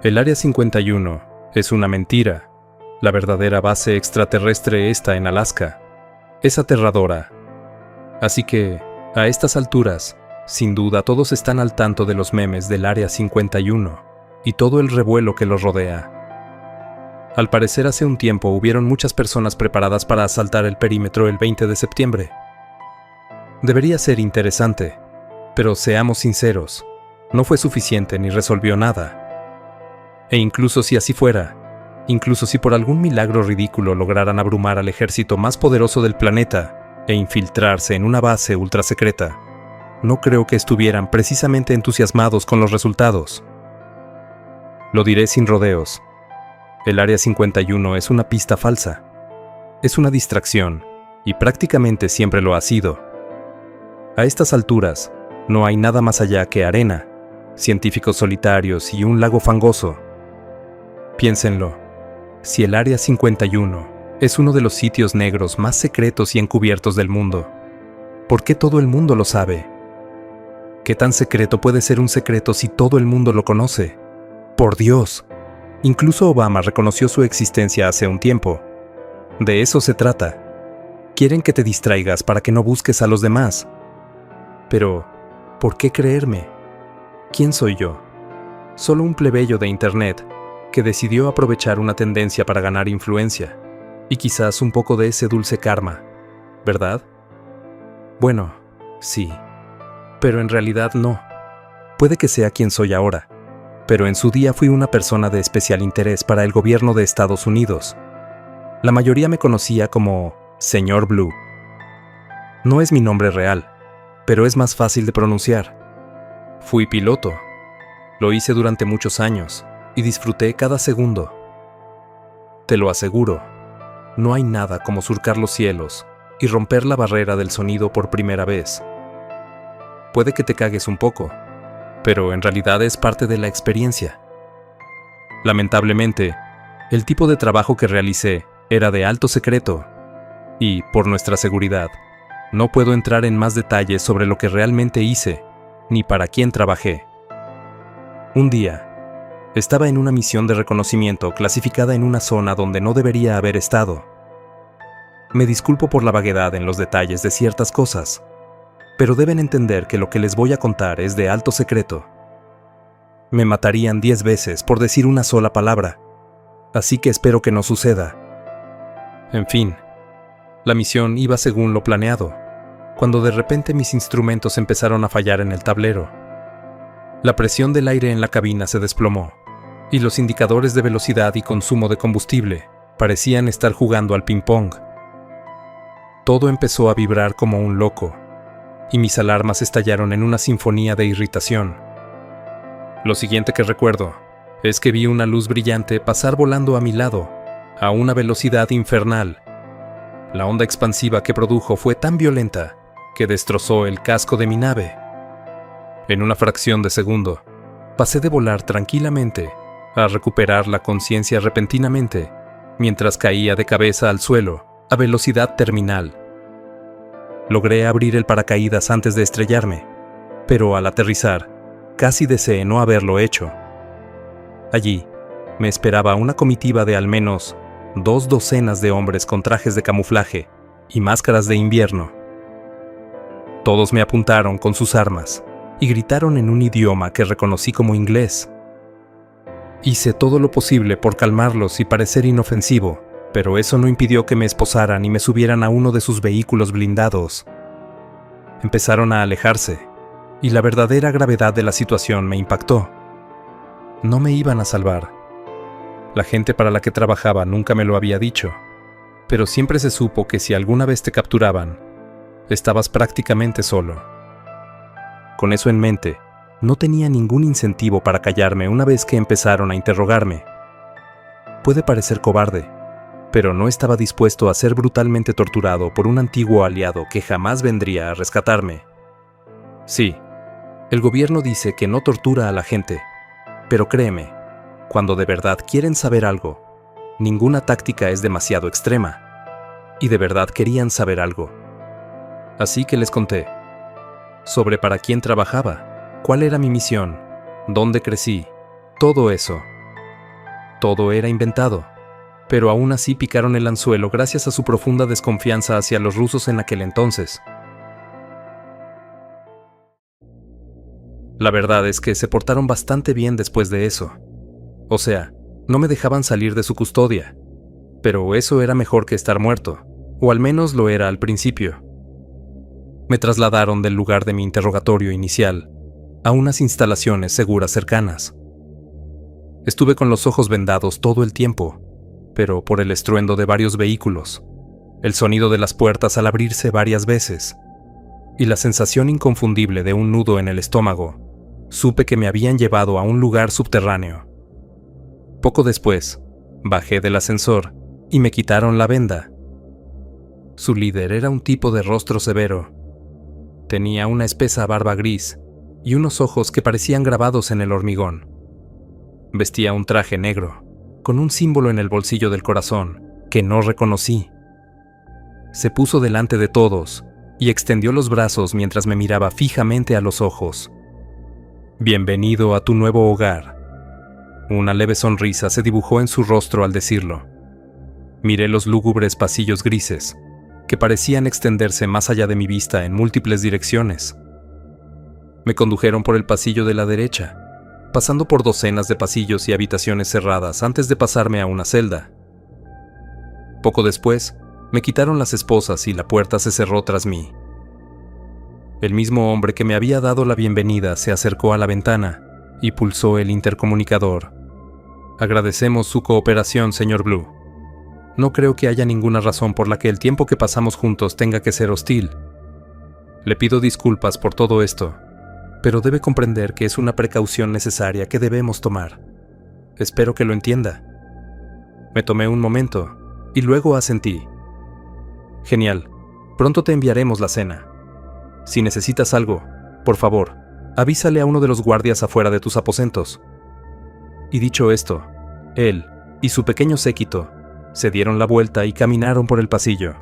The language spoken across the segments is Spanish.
El Área 51 es una mentira. La verdadera base extraterrestre está en Alaska. Es aterradora. Así que, a estas alturas, sin duda todos están al tanto de los memes del Área 51 y todo el revuelo que los rodea. Al parecer hace un tiempo hubieron muchas personas preparadas para asaltar el perímetro el 20 de septiembre. Debería ser interesante, pero seamos sinceros, no fue suficiente ni resolvió nada. E incluso si así fuera, incluso si por algún milagro ridículo lograran abrumar al ejército más poderoso del planeta e infiltrarse en una base ultrasecreta, no creo que estuvieran precisamente entusiasmados con los resultados. Lo diré sin rodeos. El Área 51 es una pista falsa. Es una distracción, y prácticamente siempre lo ha sido. A estas alturas, no hay nada más allá que arena, científicos solitarios y un lago fangoso. Piénsenlo, si el Área 51 es uno de los sitios negros más secretos y encubiertos del mundo, ¿por qué todo el mundo lo sabe? ¿Qué tan secreto puede ser un secreto si todo el mundo lo conoce? ¡Por Dios! Incluso Obama reconoció su existencia hace un tiempo. De eso se trata. Quieren que te distraigas para que no busques a los demás. Pero, ¿por qué creerme? ¿Quién soy yo? Solo un plebeyo de Internet que decidió aprovechar una tendencia para ganar influencia, y quizás un poco de ese dulce karma, ¿verdad? Bueno, sí, pero en realidad no. Puede que sea quien soy ahora, pero en su día fui una persona de especial interés para el gobierno de Estados Unidos. La mayoría me conocía como Señor Blue. No es mi nombre real, pero es más fácil de pronunciar. Fui piloto. Lo hice durante muchos años y disfruté cada segundo. Te lo aseguro, no hay nada como surcar los cielos y romper la barrera del sonido por primera vez. Puede que te cagues un poco, pero en realidad es parte de la experiencia. Lamentablemente, el tipo de trabajo que realicé era de alto secreto y, por nuestra seguridad, no puedo entrar en más detalles sobre lo que realmente hice ni para quién trabajé. Un día, estaba en una misión de reconocimiento clasificada en una zona donde no debería haber estado. Me disculpo por la vaguedad en los detalles de ciertas cosas, pero deben entender que lo que les voy a contar es de alto secreto. Me matarían 10 veces por decir una sola palabra, así que espero que no suceda. En fin, la misión iba según lo planeado, cuando de repente mis instrumentos empezaron a fallar en el tablero. La presión del aire en la cabina se desplomó, y los indicadores de velocidad y consumo de combustible parecían estar jugando al ping-pong. Todo empezó a vibrar como un loco, y mis alarmas estallaron en una sinfonía de irritación. Lo siguiente que recuerdo es que vi una luz brillante pasar volando a mi lado, a una velocidad infernal. La onda expansiva que produjo fue tan violenta que destrozó el casco de mi nave. En una fracción de segundo, pasé de volar tranquilamente a recuperar la conciencia repentinamente, mientras caía de cabeza al suelo a velocidad terminal. Logré abrir el paracaídas antes de estrellarme, pero al aterrizar, casi deseé no haberlo hecho. Allí, me esperaba una comitiva de al menos 2 docenas de hombres con trajes de camuflaje y máscaras de invierno. Todos me apuntaron con sus armas y gritaron en un idioma que reconocí como inglés. Hice todo lo posible por calmarlos y parecer inofensivo, pero eso no impidió que me esposaran y me subieran a uno de sus vehículos blindados. Empezaron a alejarse, y la verdadera gravedad de la situación me impactó. No me iban a salvar. La gente para la que trabajaba nunca me lo había dicho, pero siempre se supo que si alguna vez te capturaban, estabas prácticamente solo. Con eso en mente, no tenía ningún incentivo para callarme una vez que empezaron a interrogarme. Puede parecer cobarde, pero no estaba dispuesto a ser brutalmente torturado por un antiguo aliado que jamás vendría a rescatarme. Sí, el gobierno dice que no tortura a la gente, pero créeme, cuando de verdad quieren saber algo, ninguna táctica es demasiado extrema, y de verdad querían saber algo. Así que les conté sobre para quién trabajaba, cuál era mi misión, dónde crecí, todo eso, todo era inventado, pero aún así picaron el anzuelo gracias a su profunda desconfianza hacia los rusos en aquel entonces. La verdad es que se portaron bastante bien después de eso. O sea, no me dejaban salir de su custodia, pero eso era mejor que estar muerto, o al menos lo era al principio. Me trasladaron del lugar de mi interrogatorio inicial a unas instalaciones seguras cercanas. Estuve con los ojos vendados todo el tiempo, pero por el estruendo de varios vehículos, el sonido de las puertas al abrirse varias veces, y la sensación inconfundible de un nudo en el estómago, supe que me habían llevado a un lugar subterráneo. Poco después, bajé del ascensor y me quitaron la venda. Su líder era un tipo de rostro severo. Tenía una espesa barba gris y unos ojos que parecían grabados en el hormigón. Vestía un traje negro, con un símbolo en el bolsillo del corazón, que no reconocí. Se puso delante de todos y extendió los brazos mientras me miraba fijamente a los ojos. «Bienvenido a tu nuevo hogar». Una leve sonrisa se dibujó en su rostro al decirlo. Miré los lúgubres pasillos grises, que parecían extenderse más allá de mi vista en múltiples direcciones. Me condujeron por el pasillo de la derecha, pasando por docenas de pasillos y habitaciones cerradas antes de pasarme a una celda. Poco después, me quitaron las esposas y la puerta se cerró tras mí. El mismo hombre que me había dado la bienvenida se acercó a la ventana y pulsó el intercomunicador. «Agradecemos su cooperación, señor Blue. No creo que haya ninguna razón por la que el tiempo que pasamos juntos tenga que ser hostil. Le pido disculpas por todo esto, pero debe comprender que es una precaución necesaria que debemos tomar. Espero que lo entienda». Me tomé un momento y luego asentí. «Genial. Pronto te enviaremos la cena. Si necesitas algo, por favor, avísale a uno de los guardias afuera de tus aposentos». Y dicho esto, él y su pequeño séquito se dieron la vuelta y caminaron por el pasillo.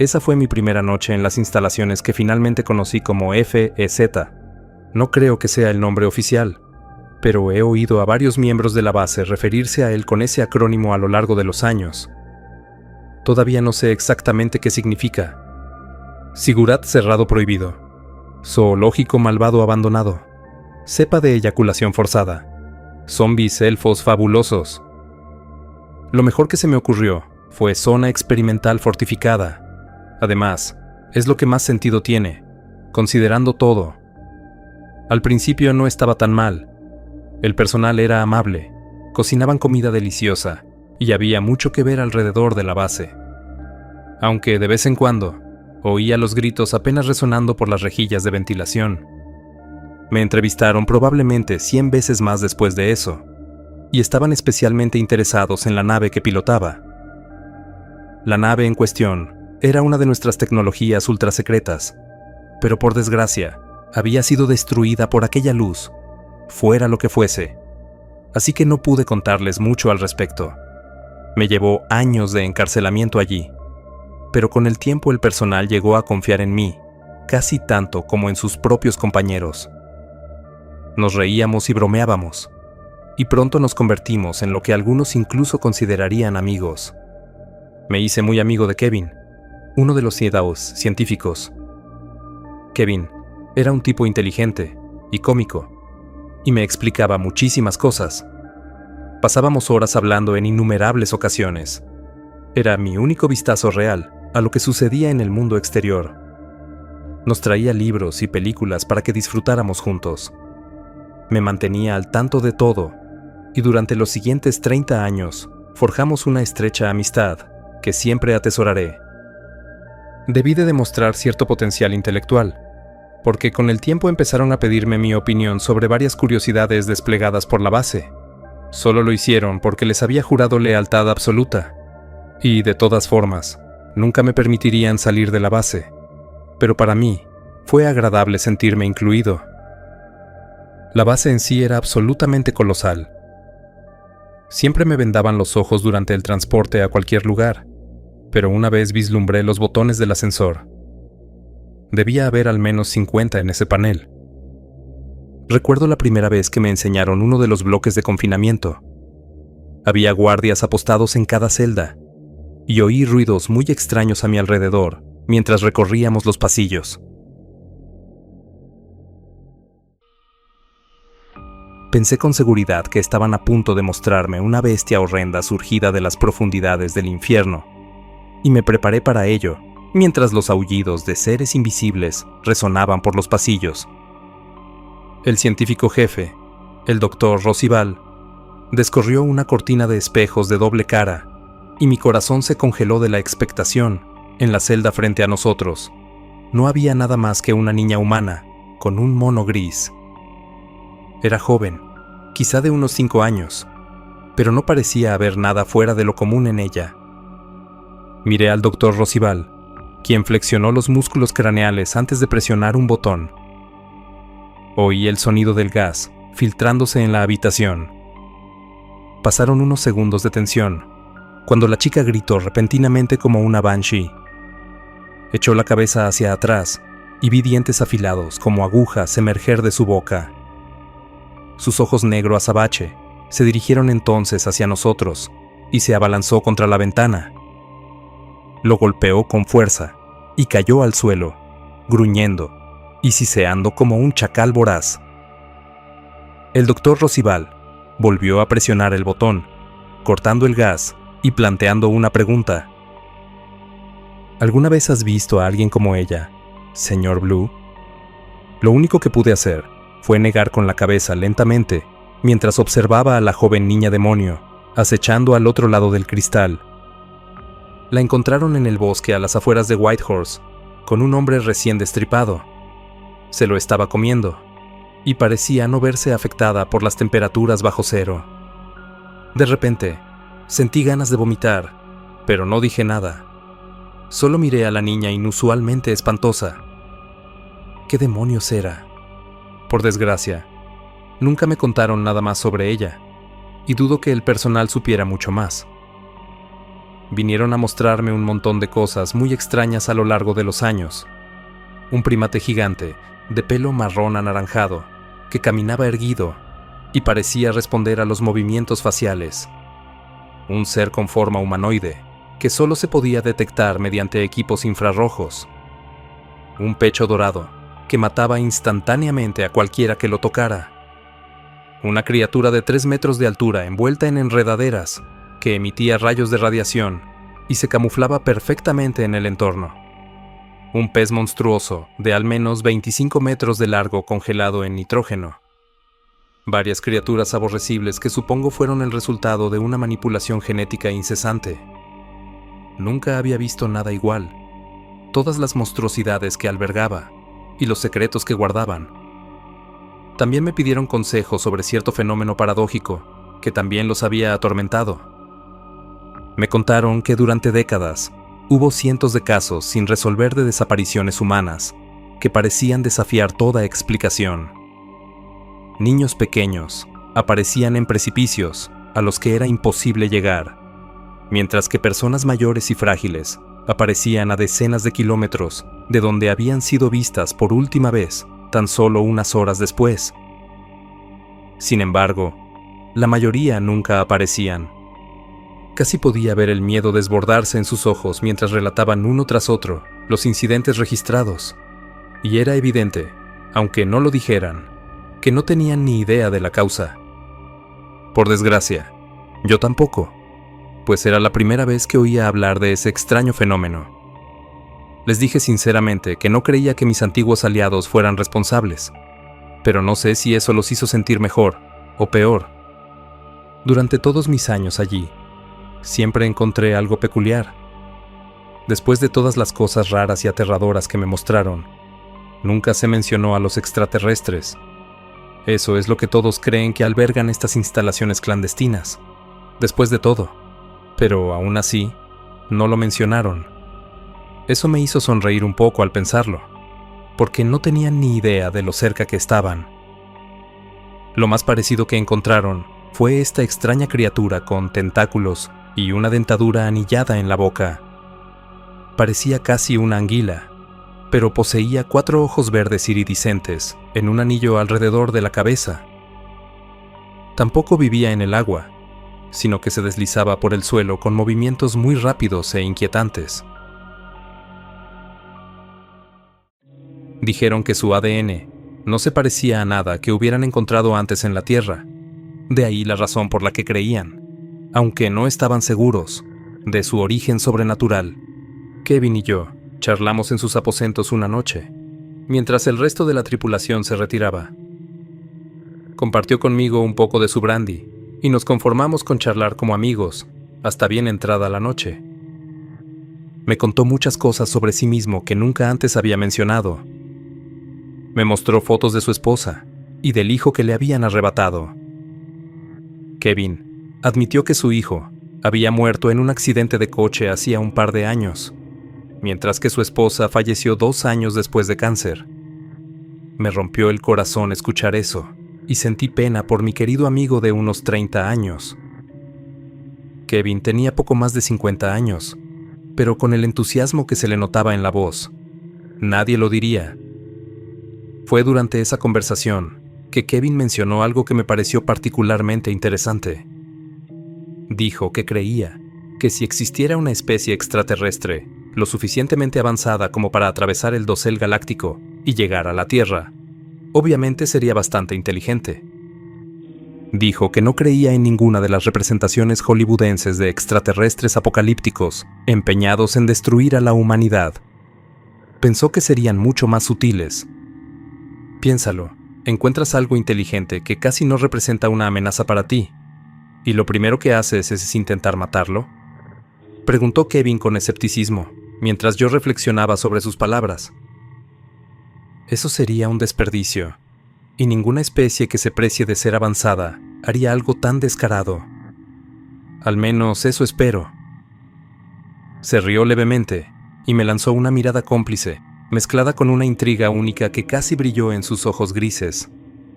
Esa fue mi primera noche en las instalaciones que finalmente conocí como FEZ. No creo que sea el nombre oficial, pero he oído a varios miembros de la base referirse a él con ese acrónimo a lo largo de los años. Todavía no sé exactamente qué significa. Sigurat cerrado prohibido. Zoológico malvado abandonado. Cepa de eyaculación forzada. Zombies elfos fabulosos. Lo mejor que se me ocurrió fue zona experimental fortificada. Además, es lo que más sentido tiene, considerando todo. Al principio no estaba tan mal. El personal era amable, cocinaban comida deliciosa y había mucho que ver alrededor de la base. Aunque de vez en cuando oía los gritos apenas resonando por las rejillas de ventilación. Me entrevistaron probablemente 100 veces más después de eso, y estaban especialmente interesados en la nave que pilotaba. La nave en cuestión era una de nuestras tecnologías ultrasecretas, pero por desgracia había sido destruida por aquella luz, fuera lo que fuese, así que no pude contarles mucho al respecto. Me llevó años de encarcelamiento allí, pero con el tiempo el personal llegó a confiar en mí, casi tanto como en sus propios compañeros. Nos reíamos y bromeábamos, y pronto nos convertimos en lo que algunos incluso considerarían amigos. Me hice muy amigo de Kevin, uno de los Siedaos científicos. Kevin era un tipo inteligente y cómico, y me explicaba muchísimas cosas. Pasábamos horas hablando en innumerables ocasiones. Era mi único vistazo real a lo que sucedía en el mundo exterior. Nos traía libros y películas para que disfrutáramos juntos. Me mantenía al tanto de todo, y durante los siguientes 30 años forjamos una estrecha amistad que siempre atesoraré. Debí de demostrar cierto potencial intelectual, porque con el tiempo empezaron a pedirme mi opinión sobre varias curiosidades desplegadas por la base. Solo lo hicieron porque les había jurado lealtad absoluta, y de todas formas, nunca me permitirían salir de la base, pero para mí fue agradable sentirme incluido. La base en sí era absolutamente colosal. Siempre me vendaban los ojos durante el transporte a cualquier lugar, pero una vez vislumbré los botones del ascensor. Debía haber al menos 50 en ese panel. Recuerdo la primera vez que me enseñaron uno de los bloques de confinamiento. Había guardias apostados en cada celda, y oí ruidos muy extraños a mi alrededor mientras recorríamos los pasillos. Pensé con seguridad que estaban a punto de mostrarme una bestia horrenda surgida de las profundidades del infierno, y me preparé para ello, mientras los aullidos de seres invisibles resonaban por los pasillos. El científico jefe, el Dr. Rosival, descorrió una cortina de espejos de doble cara, y mi corazón se congeló de la expectación. En la celda frente a nosotros, no había nada más que una niña humana, con un mono gris. Era joven, quizá de unos 5 años, pero no parecía haber nada fuera de lo común en ella. Miré al Dr. Rosival, quien flexionó los músculos craneales antes de presionar un botón. Oí el sonido del gas filtrándose en la habitación. Pasaron unos segundos de tensión, cuando la chica gritó repentinamente como una banshee. Echó la cabeza hacia atrás y vi dientes afilados como agujas emerger de su boca. Sus ojos negro azabache se dirigieron entonces hacia nosotros y se abalanzó contra la ventana. Lo golpeó con fuerza y cayó al suelo, gruñendo y siseando como un chacal voraz. El Dr. Rosival volvió a presionar el botón, cortando el gas y planteando una pregunta. ¿Alguna vez has visto a alguien como ella, señor Blue? Lo único que pude hacer fue negar con la cabeza lentamente, mientras observaba a la joven niña demonio, acechando al otro lado del cristal. La encontraron en el bosque a las afueras de Whitehorse, con un hombre recién destripado. Se lo estaba comiendo, y parecía no verse afectada por las temperaturas bajo cero. De repente, sentí ganas de vomitar, pero no dije nada. Solo miré a la niña inusualmente espantosa. ¿Qué demonios era? Por desgracia, nunca me contaron nada más sobre ella, y dudo que el personal supiera mucho más. Vinieron a mostrarme un montón de cosas muy extrañas a lo largo de los años. Un primate gigante, de pelo marrón anaranjado, que caminaba erguido y parecía responder a los movimientos faciales. Un ser con forma humanoide, que solo se podía detectar mediante equipos infrarrojos. Un pecho dorado, que mataba instantáneamente a cualquiera que lo tocara. Una criatura de 3 metros de altura envuelta en enredaderas, que emitía rayos de radiación y se camuflaba perfectamente en el entorno. Un pez monstruoso de al menos 25 metros de largo congelado en nitrógeno. Varias criaturas aborrecibles que supongo fueron el resultado de una manipulación genética incesante. Nunca había visto nada igual. Todas las monstruosidades que albergaba y los secretos que guardaban. También me pidieron consejos sobre cierto fenómeno paradójico que también los había atormentado. Me contaron que durante décadas hubo cientos de casos sin resolver de desapariciones humanas que parecían desafiar toda explicación. Niños pequeños aparecían en precipicios a los que era imposible llegar, mientras que personas mayores y frágiles aparecían a decenas de kilómetros de donde habían sido vistas por última vez tan solo unas horas después. Sin embargo, la mayoría nunca aparecían. Casi podía ver el miedo desbordarse en sus ojos mientras relataban uno tras otro los incidentes registrados, y era evidente, aunque no lo dijeran, que no tenían ni idea de la causa. Por desgracia, yo tampoco, pues era la primera vez que oía hablar de ese extraño fenómeno. Les dije sinceramente que no creía que mis antiguos aliados fueran responsables, pero no sé si eso los hizo sentir mejor o peor. Durante todos mis años allí, siempre encontré algo peculiar. Después de todas las cosas raras y aterradoras que me mostraron, nunca se mencionó a los extraterrestres. Eso es lo que todos creen que albergan estas instalaciones clandestinas. Después de todo. Pero aún así, no lo mencionaron. Eso me hizo sonreír un poco al pensarlo, porque no tenían ni idea de lo cerca que estaban. Lo más parecido que encontraron fue esta extraña criatura con tentáculos y una dentadura anillada en la boca. Parecía casi una anguila, pero poseía 4 ojos verdes iridiscentes en un anillo alrededor de la cabeza. Tampoco vivía en el agua, sino que se deslizaba por el suelo con movimientos muy rápidos e inquietantes. Dijeron que su ADN no se parecía a nada que hubieran encontrado antes en la Tierra, de ahí la razón por la que creían, aunque no estaban seguros, de su origen sobrenatural. Kevin y yo charlamos en sus aposentos una noche, mientras el resto de la tripulación se retiraba. Compartió conmigo un poco de su brandy, y nos conformamos con charlar como amigos, hasta bien entrada la noche. Me contó muchas cosas sobre sí mismo que nunca antes había mencionado. Me mostró fotos de su esposa y del hijo que le habían arrebatado. Kevin admitió que su hijo había muerto en un accidente de coche hacía un par de años, mientras que su esposa falleció 2 años después de cáncer. Me rompió el corazón escuchar eso, y sentí pena por mi querido amigo de unos 30 años. Kevin tenía poco más de 50 años, pero con el entusiasmo que se le notaba en la voz, nadie lo diría. Fue durante esa conversación que Kevin mencionó algo que me pareció particularmente interesante. Dijo que creía que si existiera una especie extraterrestre lo suficientemente avanzada como para atravesar el dosel galáctico y llegar a la Tierra, obviamente sería bastante inteligente. Dijo que no creía en ninguna de las representaciones hollywoodenses de extraterrestres apocalípticos empeñados en destruir a la humanidad. Pensó que serían mucho más sutiles. Piénsalo, encuentras algo inteligente que casi no representa una amenaza para ti, ¿y lo primero que haces es intentar matarlo? Preguntó Kevin con escepticismo, mientras yo reflexionaba sobre sus palabras. Eso sería un desperdicio, y ninguna especie que se precie de ser avanzada haría algo tan descarado. Al menos eso espero. Se rió levemente y me lanzó una mirada cómplice, mezclada con una intriga única que casi brilló en sus ojos grises.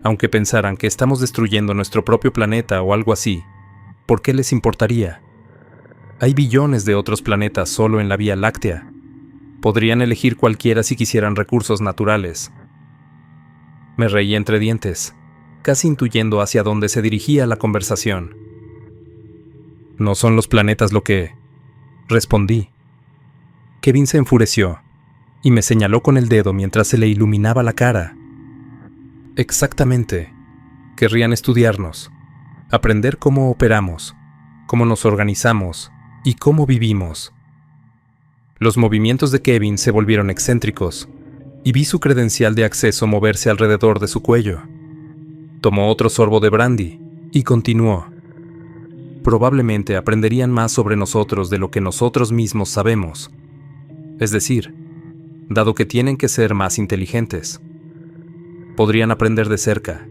Aunque pensaran que estamos destruyendo nuestro propio planeta o algo así, ¿por qué les importaría? Hay billones de otros planetas solo en la Vía Láctea. Podrían elegir cualquiera si quisieran recursos naturales. Me reí entre dientes, casi intuyendo hacia dónde se dirigía la conversación. ¿No son los planetas lo que...? Respondí. Kevin se enfureció y me señaló con el dedo mientras se le iluminaba la cara. Exactamente. Querrían estudiarnos, aprender cómo operamos, cómo nos organizamos y cómo vivimos. Los movimientos de Kevin se volvieron excéntricos y vi su credencial de acceso moverse alrededor de su cuello. Tomó otro sorbo de brandy y continuó. Probablemente aprenderían más sobre nosotros de lo que nosotros mismos sabemos. Es decir, dado que tienen que ser más inteligentes, podrían aprender de cerca,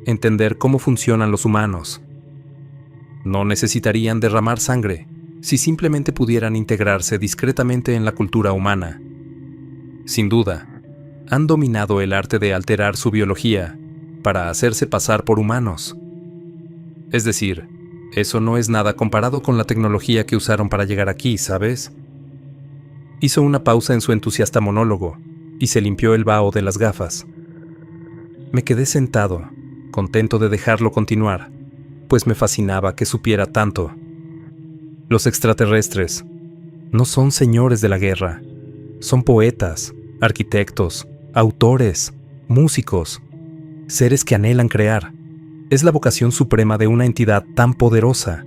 entender cómo funcionan los humanos. No necesitarían derramar sangre si simplemente pudieran integrarse discretamente en la cultura humana. Sin duda, han dominado el arte de alterar su biología para hacerse pasar por humanos. Es decir, eso no es nada comparado con la tecnología que usaron para llegar aquí, ¿sabes? Hizo una pausa en su entusiasta monólogo y se limpió el vaho de las gafas. Me quedé sentado, contento de dejarlo continuar, pues me fascinaba que supiera tanto. Los extraterrestres no son señores de la guerra, son poetas, arquitectos, autores, músicos, seres que anhelan crear. Es la vocación suprema de una entidad tan poderosa.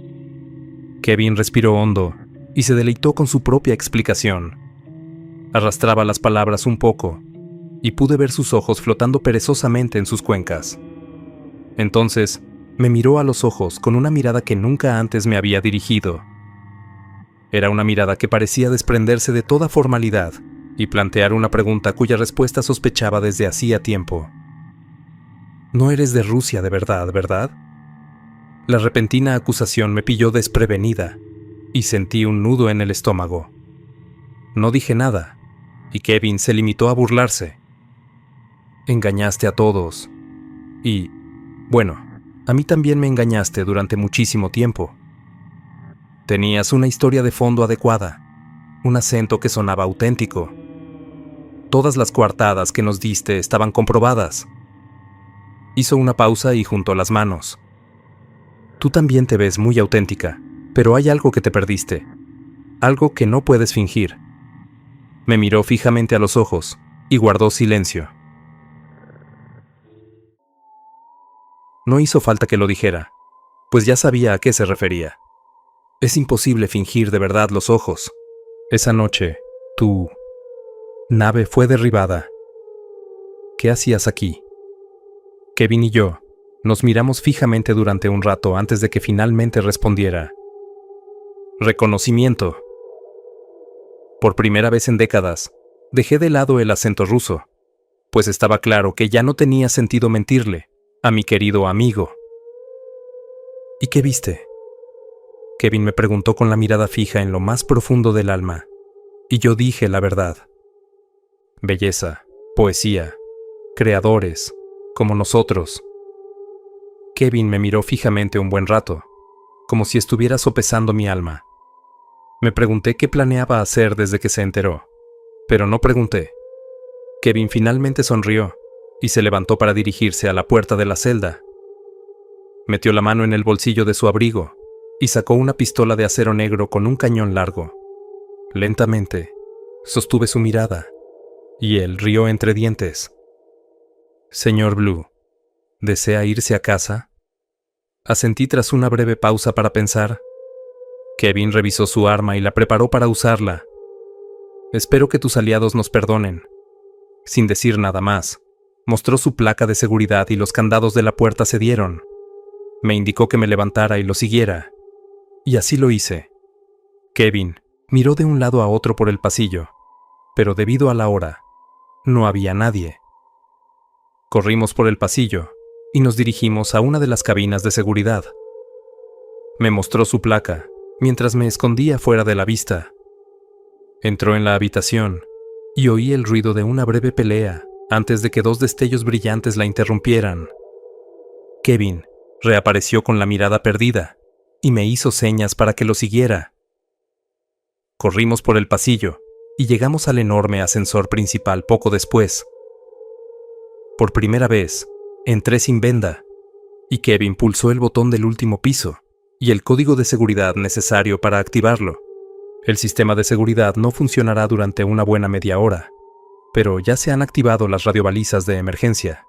Kevin respiró hondo y se deleitó con su propia explicación. Arrastraba las palabras un poco y pude ver sus ojos flotando perezosamente en sus cuencas. Entonces, me miró a los ojos con una mirada que nunca antes me había dirigido. Era una mirada que parecía desprenderse de toda formalidad y plantear una pregunta cuya respuesta sospechaba desde hacía tiempo. No eres de Rusia de verdad, ¿verdad? La repentina acusación me pilló desprevenida y sentí un nudo en el estómago. No dije nada, y Kevin se limitó a burlarse. Engañaste a todos. Y, bueno, a mí también me engañaste durante muchísimo tiempo. Tenías una historia de fondo adecuada, un acento que sonaba auténtico. Todas las coartadas que nos diste estaban comprobadas. Hizo una pausa y juntó las manos. Tú también te ves muy auténtica, pero hay algo que te perdiste. Algo que no puedes fingir. Me miró fijamente a los ojos y guardó silencio. No hizo falta que lo dijera, pues ya sabía a qué se refería. Es imposible fingir de verdad los ojos. Esa noche, tu nave fue derribada. ¿Qué hacías aquí? Kevin y yo nos miramos fijamente durante un rato antes de que finalmente respondiera. Reconocimiento. Por primera vez en décadas, dejé de lado el acento ruso, pues estaba claro que ya no tenía sentido mentirle a mi querido amigo. ¿Y qué viste? Kevin me preguntó con la mirada fija en lo más profundo del alma, y yo dije la verdad. Belleza, poesía, creadores, como nosotros. Kevin me miró fijamente un buen rato, como si estuviera sopesando mi alma. Me pregunté qué planeaba hacer desde que se enteró, pero no pregunté. Kevin finalmente sonrió y se levantó para dirigirse a la puerta de la celda. Metió la mano en el bolsillo de su abrigo y sacó una pistola de acero negro con un cañón largo. Lentamente, sostuve su mirada, y él rió entre dientes. Señor Blue, ¿desea irse a casa? Asentí tras una breve pausa para pensar. Kevin revisó su arma y la preparó para usarla. Espero que tus aliados nos perdonen. Sin decir nada más, mostró su placa de seguridad y los candados de la puerta cedieron. Me indicó que me levantara y lo siguiera. Y así lo hice. Kevin miró de un lado a otro por el pasillo, pero debido a la hora, no había nadie. Corrimos por el pasillo y nos dirigimos a una de las cabinas de seguridad. Me mostró su placa, mientras me escondía fuera de la vista. Entró en la habitación y oí el ruido de una breve pelea antes de que dos destellos brillantes la interrumpieran. Kevin reapareció con la mirada perdida y me hizo señas para que lo siguiera. Corrimos por el pasillo y llegamos al enorme ascensor principal poco después. Por primera vez, entré sin venda, y Kevin pulsó el botón del último piso y el código de seguridad necesario para activarlo. El sistema de seguridad no funcionará durante una buena media hora, pero ya se han activado las radiobalizas de emergencia.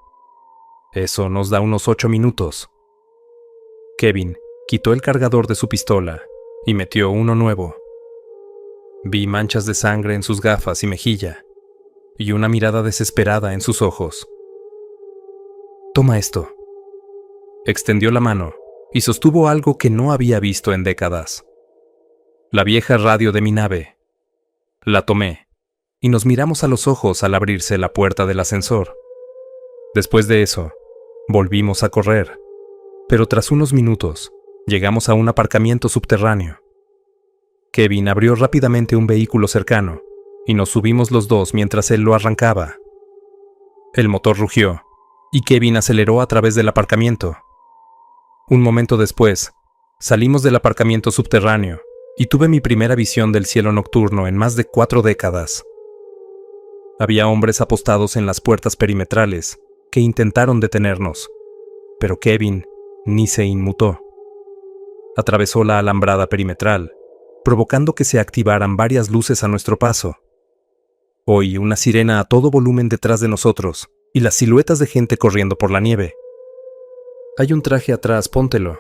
Eso nos da unos 8 minutos. Kevin quitó el cargador de su pistola y metió uno nuevo. Vi manchas de sangre en sus gafas y mejilla, y una mirada desesperada en sus ojos. Toma esto. Extendió la mano y sostuvo algo que no había visto en décadas. La vieja radio de mi nave. La tomé, y nos miramos a los ojos al abrirse la puerta del ascensor. Después de eso, volvimos a correr, pero tras unos minutos, llegamos a un aparcamiento subterráneo. Kevin abrió rápidamente un vehículo cercano, y nos subimos los dos mientras él lo arrancaba. El motor rugió, y Kevin aceleró a través del aparcamiento. Un momento después, salimos del aparcamiento subterráneo, y tuve mi primera visión del cielo nocturno en más de 4 décadas. Había hombres apostados en las puertas perimetrales, que intentaron detenernos, pero Kevin ni se inmutó. Atravesó la alambrada perimetral, provocando que se activaran varias luces a nuestro paso. Oí una sirena a todo volumen detrás de nosotros, y las siluetas de gente corriendo por la nieve. Hay un traje atrás, póntelo.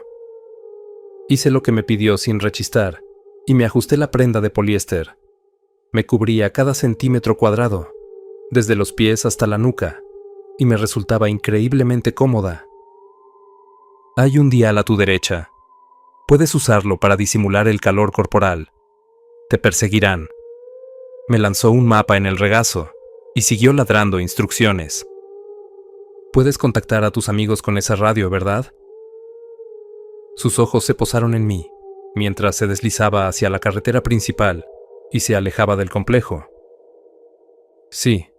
Hice lo que me pidió sin rechistar, y me ajusté la prenda de poliéster. Me cubría cada centímetro cuadrado, desde los pies hasta la nuca, y me resultaba increíblemente cómoda. Hay un dial a tu derecha. Puedes usarlo para disimular el calor corporal. Te perseguirán. Me lanzó un mapa en el regazo, y siguió ladrando instrucciones. Puedes contactar a tus amigos con esa radio, ¿verdad? Sus ojos se posaron en mí, mientras se deslizaba hacia la carretera principal y se alejaba del complejo. Sí.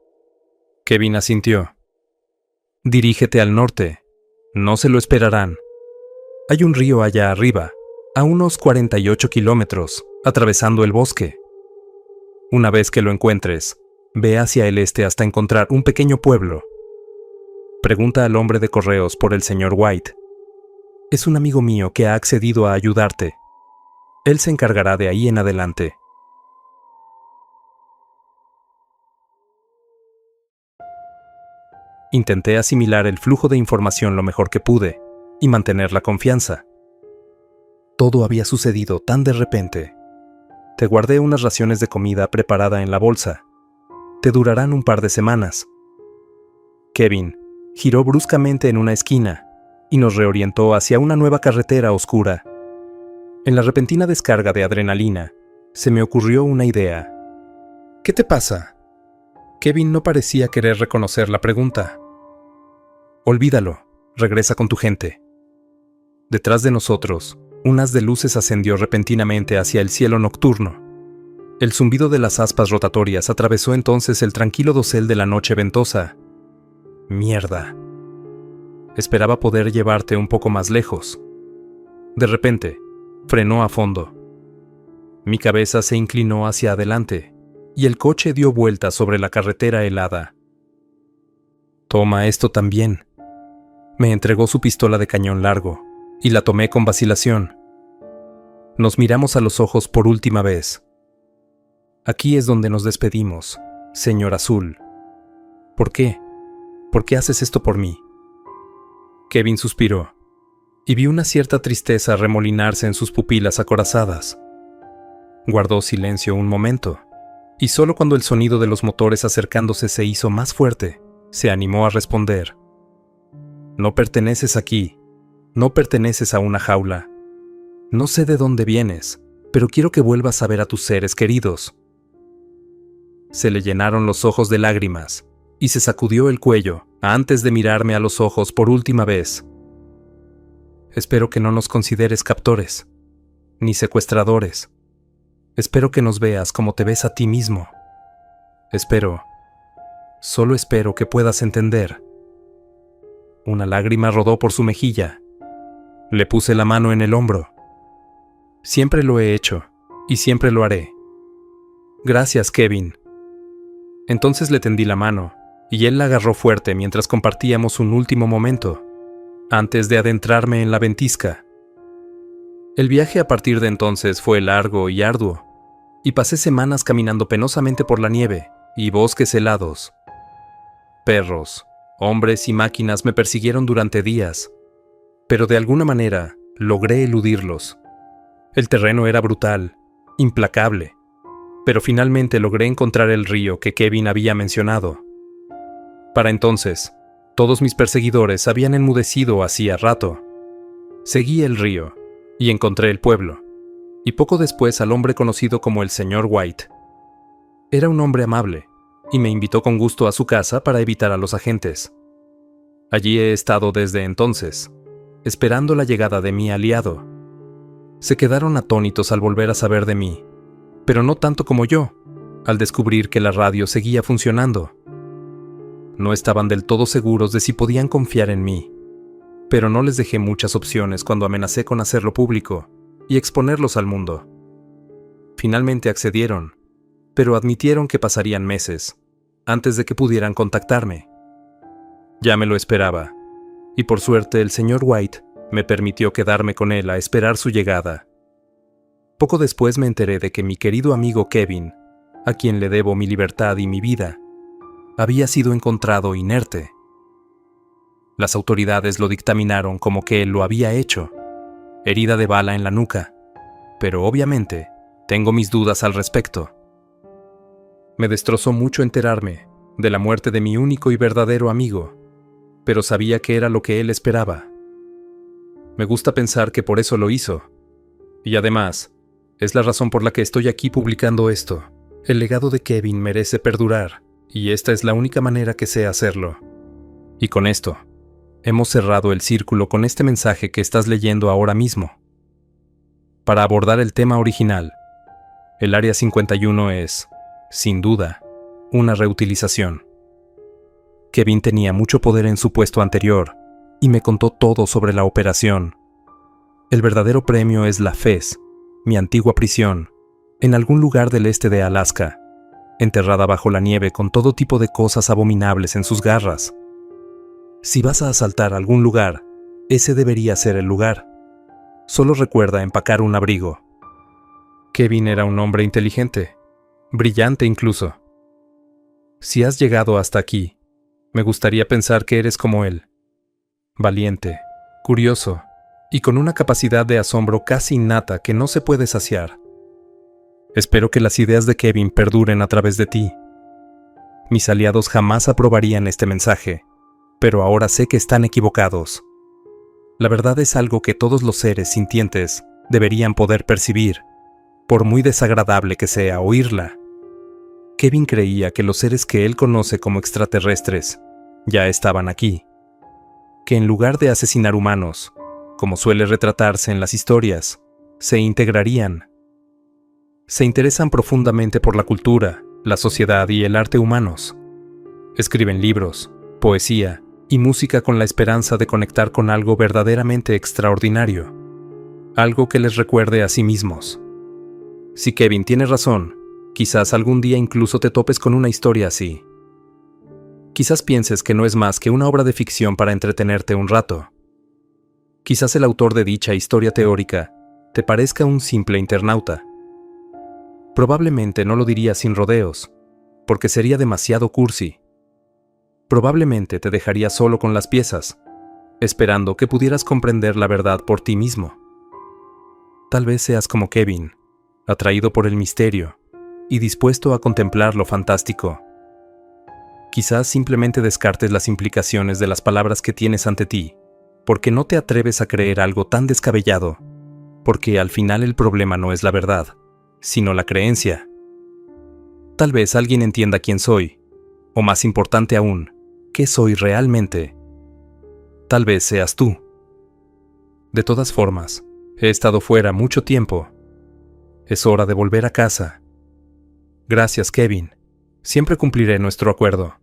Kevin asintió. Dirígete al norte. No se lo esperarán. Hay un río allá arriba, a unos 48 kilómetros, atravesando el bosque. Una vez que lo encuentres, ve hacia el este hasta encontrar un pequeño pueblo. Pregunta al hombre de correos por el señor White. Es un amigo mío que ha accedido a ayudarte. Él se encargará de ahí en adelante. Intenté asimilar el flujo de información lo mejor que pude y mantener la confianza. Todo había sucedido tan de repente. Te guardé unas raciones de comida preparada en la bolsa. Te durarán un par de semanas. Kevin giró bruscamente en una esquina y nos reorientó hacia una nueva carretera oscura. En la repentina descarga de adrenalina, se me ocurrió una idea. ¿Qué te pasa? Kevin no parecía querer reconocer la pregunta. Olvídalo, regresa con tu gente. Detrás de nosotros, un haz de luces ascendió repentinamente hacia el cielo nocturno. El zumbido de las aspas rotatorias atravesó entonces el tranquilo dosel de la noche ventosa. Mierda. Esperaba poder llevarte un poco más lejos. De repente, frenó a fondo. Mi cabeza se inclinó hacia adelante, y el coche dio vueltas sobre la carretera helada. Toma esto también. Me entregó su pistola de cañón largo, y la tomé con vacilación. Nos miramos a los ojos por última vez. Aquí es donde nos despedimos, señor Azul. ¿Por qué? ¿Por qué haces esto por mí? Kevin suspiró, y vi una cierta tristeza remolinarse en sus pupilas acorazadas. Guardó silencio un momento, y solo cuando el sonido de los motores acercándose se hizo más fuerte, se animó a responder. No perteneces aquí, no perteneces a una jaula. No sé de dónde vienes, pero quiero que vuelvas a ver a tus seres queridos. Se le llenaron los ojos de lágrimas, y se sacudió el cuello antes de mirarme a los ojos por última vez. Espero que no nos consideres captores, ni secuestradores. Espero que nos veas como te ves a ti mismo. Solo espero que puedas entender. Una lágrima rodó por su mejilla. Le puse la mano en el hombro. Siempre lo he hecho, y siempre lo haré. Gracias, Kevin. Entonces le tendí la mano, y él la agarró fuerte mientras compartíamos un último momento, antes de adentrarme en la ventisca. El viaje a partir de entonces fue largo y arduo, y pasé semanas caminando penosamente por la nieve y bosques helados. Perros, hombres y máquinas me persiguieron durante días, pero de alguna manera logré eludirlos. El terreno era brutal, implacable, pero finalmente logré encontrar el río que Kevin había mencionado. Para entonces, todos mis perseguidores habían enmudecido hacía rato. Seguí el río y encontré el pueblo, y poco después al hombre conocido como el señor White. Era un hombre amable, y me invitó con gusto a su casa para evitar a los agentes. Allí he estado desde entonces, esperando la llegada de mi aliado. Se quedaron atónitos al volver a saber de mí, pero no tanto como yo, al descubrir que la radio seguía funcionando. No estaban del todo seguros de si podían confiar en mí, pero no les dejé muchas opciones cuando amenacé con hacerlo público y exponerlos al mundo. Finalmente accedieron, pero admitieron que pasarían meses antes de que pudieran contactarme. Ya me lo esperaba, y por suerte el señor White me permitió quedarme con él a esperar su llegada. Poco después me enteré de que mi querido amigo Kevin, a quien le debo mi libertad y mi vida, había sido encontrado inerte. Las autoridades lo dictaminaron como que él lo había hecho, herida de bala en la nuca, pero obviamente tengo mis dudas al respecto. Me destrozó mucho enterarme de la muerte de mi único y verdadero amigo, pero sabía que era lo que él esperaba. Me gusta pensar que por eso lo hizo, y además, es la razón por la que estoy aquí publicando esto. El legado de Kevin merece perdurar, y esta es la única manera que sé hacerlo. Y con esto, hemos cerrado el círculo con este mensaje que estás leyendo ahora mismo. Para abordar el tema original, el Área 51 es, sin duda, una reutilización. Kevin tenía mucho poder en su puesto anterior, y me contó todo sobre la operación. El verdadero premio es la FES, mi antigua prisión, en algún lugar del este de Alaska, enterrada bajo la nieve con todo tipo de cosas abominables en sus garras. Si vas a asaltar algún lugar, ese debería ser el lugar. Solo recuerda empacar un abrigo. Kevin era un hombre inteligente, brillante incluso. Si has llegado hasta aquí, me gustaría pensar que eres como él. Valiente, curioso y con una capacidad de asombro casi innata que no se puede saciar. Espero que las ideas de Kevin perduren a través de ti. Mis aliados jamás aprobarían este mensaje, pero ahora sé que están equivocados. La verdad es algo que todos los seres sintientes deberían poder percibir, por muy desagradable que sea oírla. Kevin creía que los seres que él conoce como extraterrestres ya estaban aquí, que en lugar de asesinar humanos, como suele retratarse en las historias, se integrarían. Se interesan profundamente por la cultura, la sociedad y el arte humanos. Escriben libros, poesía y música con la esperanza de conectar con algo verdaderamente extraordinario, algo que les recuerde a sí mismos. Si Kevin tiene razón, quizás algún día incluso te topes con una historia así. Quizás pienses que no es más que una obra de ficción para entretenerte un rato. Quizás el autor de dicha historia teórica te parezca un simple internauta. Probablemente no lo diría sin rodeos, porque sería demasiado cursi. Probablemente te dejaría solo con las piezas, esperando que pudieras comprender la verdad por ti mismo. Tal vez seas como Kevin, atraído por el misterio y dispuesto a contemplar lo fantástico. Quizás simplemente descartes las implicaciones de las palabras que tienes ante ti, porque no te atreves a creer algo tan descabellado, porque al final el problema no es la verdad, sino la creencia. Tal vez alguien entienda quién soy, o más importante aún, qué soy realmente. Tal vez seas tú. De todas formas, he estado fuera mucho tiempo. Es hora de volver a casa. Gracias, Kevin. Siempre cumpliré nuestro acuerdo.